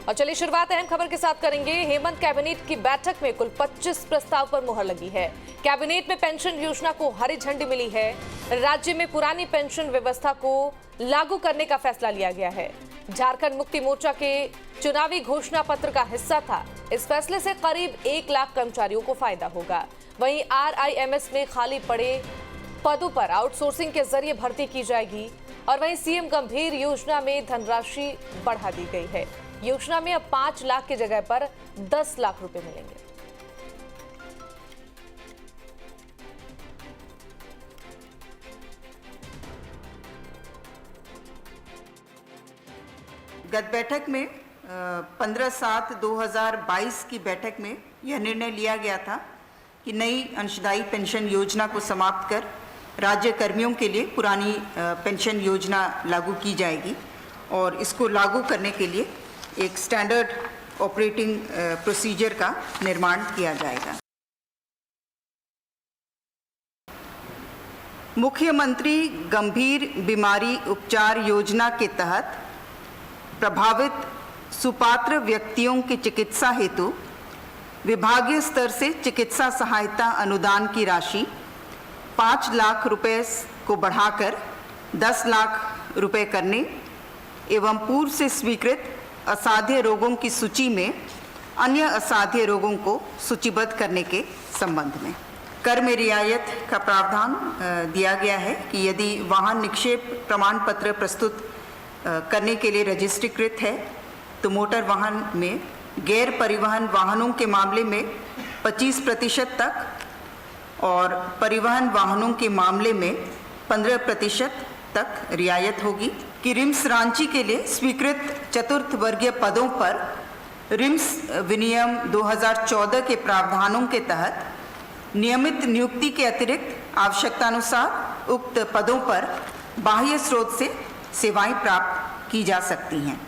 और चलिए शुरुआत अहम खबर के साथ करेंगे। हेमंत कैबिनेट की बैठक में कुल 25 प्रस्ताव पर मुहर लगी है। कैबिनेट में पेंशन योजना को हरी झंडी मिली है। राज्य में पुरानी पेंशन व्यवस्था को लागू करने का फैसला लिया गया है। झारखंड मुक्ति मोर्चा के चुनावी घोषणा पत्र का हिस्सा था। इस फैसले से करीब 1 लाख कर्मचारियों को फायदा होगा। वहीं RIMS में खाली पड़े पदों पर आउटसोर्सिंग के जरिए भर्ती की जाएगी। और वहीं सीएम गंभीर योजना में धनराशि बढ़ा दी गई है। योजना में अब 5 लाख की जगह पर 10 लाख रुपए मिलेंगे। गत बैठक में 15/7/2022 की बैठक में यह निर्णय लिया गया था कि नई अंशदायी पेंशन योजना को समाप्त कर राज्य कर्मियों के लिए पुरानी पेंशन योजना लागू की जाएगी और इसको लागू करने के लिए एक स्टैंडर्ड ऑपरेटिंग प्रोसीजर का निर्माण किया जाएगा। मुख्यमंत्री गंभीर बीमारी उपचार योजना के तहत प्रभावित सुपात्र व्यक्तियों की चिकित्सा हेतु विभागीय स्तर से चिकित्सा सहायता अनुदान की राशि 5 लाख रुपए को बढ़ाकर 10 लाख रुपए करने एवं पूर्व से स्वीकृत असाध्य रोगों की सूची में अन्य असाध्य रोगों को सूचीबद्ध करने के संबंध में कर में रियायत का प्रावधान दिया गया है कि यदि वाहन निक्षेप प्रमाण पत्र प्रस्तुत करने के लिए रजिस्ट्रीकृत है तो मोटर वाहन में गैर परिवहन वाहनों के मामले में 25% तक और परिवहन वाहनों के मामले में 15% तक रियायत होगी। कि रिम्स रांची के लिए स्वीकृत चतुर्थ वर्गीय पदों पर रिम्स विनियम 2014 के प्रावधानों के तहत नियमित नियुक्ति के अतिरिक्त आवश्यकतानुसार उक्त पदों पर बाह्य स्रोत से सेवाएं प्राप्त की जा सकती हैं।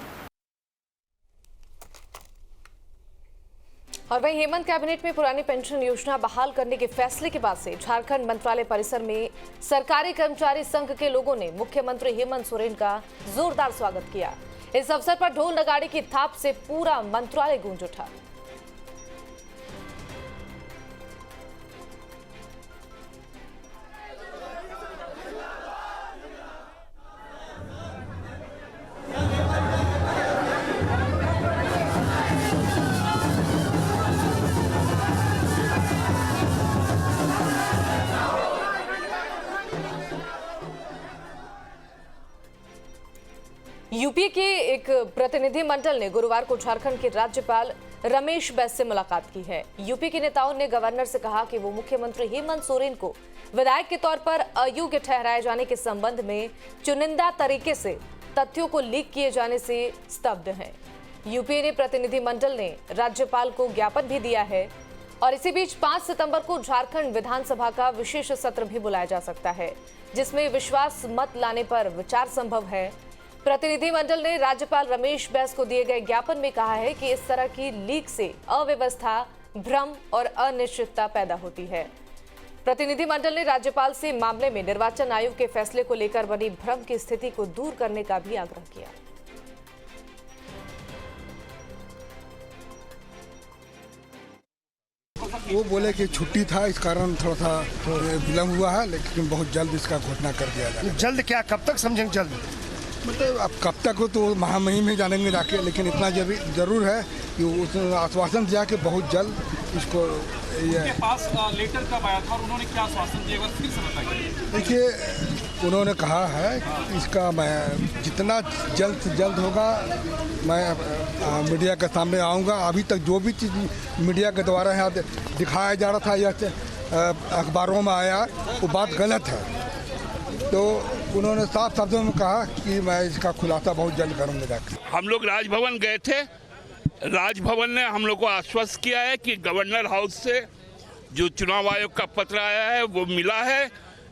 और वहीं हेमंत कैबिनेट में पुरानी पेंशन योजना बहाल करने के फैसले के बाद से झारखंड मंत्रालय परिसर में सरकारी कर्मचारी संघ के लोगों ने मुख्यमंत्री हेमंत सोरेन का जोरदार स्वागत किया। इस अवसर पर ढोल नगाड़े की थाप से पूरा मंत्रालय गूंज उठा। यूपी के एक प्रतिनिधि मंडल ने गुरुवार को झारखंड के राज्यपाल रमेश बैस से मुलाकात की है। यूपी के नेताओं ने गवर्नर से कहा कि वो मुख्यमंत्री हेमंत सोरेन को विधायक के तौर पर अयोग्य ठहराए जाने के संबंध में चुनिंदा तरीके से तथ्यों को लीक किए जाने से स्तब्ध हैं। यूपी ने प्रतिनिधि मंडल ने राज्यपाल को ज्ञापन भी दिया है और इसी बीच 5 सितंबर को झारखंड विधानसभा का विशेष सत्र भी बुलाया जा सकता है, जिसमें विश्वास मत लाने पर विचार संभव है। प्रतिनिधि मंडल ने राज्यपाल रमेश बैस को दिए गए ज्ञापन में कहा है कि इस तरह की लीक से अव्यवस्था, भ्रम और अनिश्चितता पैदा होती है। प्रतिनिधि मंडल ने राज्यपाल से मामले में निर्वाचन आयोग के फैसले को लेकर बनी भ्रम की स्थिति को दूर करने का भी आग्रह किया। वो बोले कि छुट्टी था, इस कारण थोड़ा सा विलम्ब हुआ है, लेकिन बहुत जल्द इसका घोषणा कर दिया जाएगा। जल्द क्या, कब तक समझेंगे जल्द? मतलब अब कब तक हो तो महामहिम में जानेंगे जाके, लेकिन इतना जरूर है कि उसने आश्वासन दिया कि बहुत जल्द इसको उनके पास लेटर कब आया था और उन्होंने क्या आश्वासन दिया, फिर से बताइए। देखिए, उन्होंने कहा है कि इसका मैं जितना जल्द से जल्द होगा मैं मीडिया के सामने आऊँगा। अभी तक जो भी चीज़ मीडिया के द्वारा यहाँ दिखाया जा रहा था या अखबारों में आया, वो बात गलत है। तो उन्होंने साफ शब्दों में कहा कि मैं इसका खुलासा बहुत जल्द करूँगा जाकर। हम लोग राजभवन गए थे। राजभवन ने हम लोग को आश्वस्त किया है कि गवर्नर हाउस से जो चुनाव आयोग का पत्र आया है वो मिला है,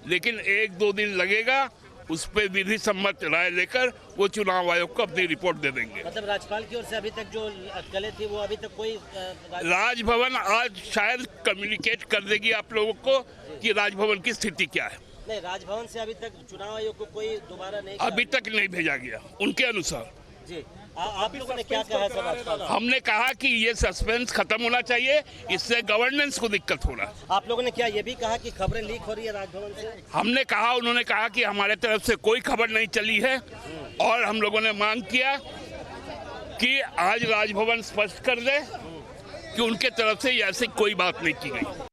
लेकिन 1-2 दिन लगेगा। उस पर विधि सम्मत राय लेकर वो चुनाव आयोग को अपनी रिपोर्ट दे देंगे। मतलब राज्यपाल की ओर से अभी तक जो अटकलें थी वो अभी तक कोई राजभवन आज शायद कम्युनिकेट कर देगी आप लोगों को कि राजभवन की स्थिति क्या है। नहीं, राजभवन से अभी तक चुनाव आयोग को कोई दोबारा नहीं, अभी तक नहीं भेजा गया उनके अनुसार। जी, आप लोगों ने क्या कहा है सर राज्यपाल? हमने कहा कि ये सस्पेंस खत्म होना चाहिए, इससे गवर्नेंस को दिक्कत हो रहा है। आप लोगों ने क्या ये भी कहा कि खबरें लीक हो रही है राजभवन से? हमने कहा, उन्होंने कहा कि हमारे तरफ से कोई खबर नहीं चली है और हम लोगों ने मांग किया कि आज राजभवन स्पष्ट कर दे कि उनके तरफ से ऐसी कोई बात नहीं की गई।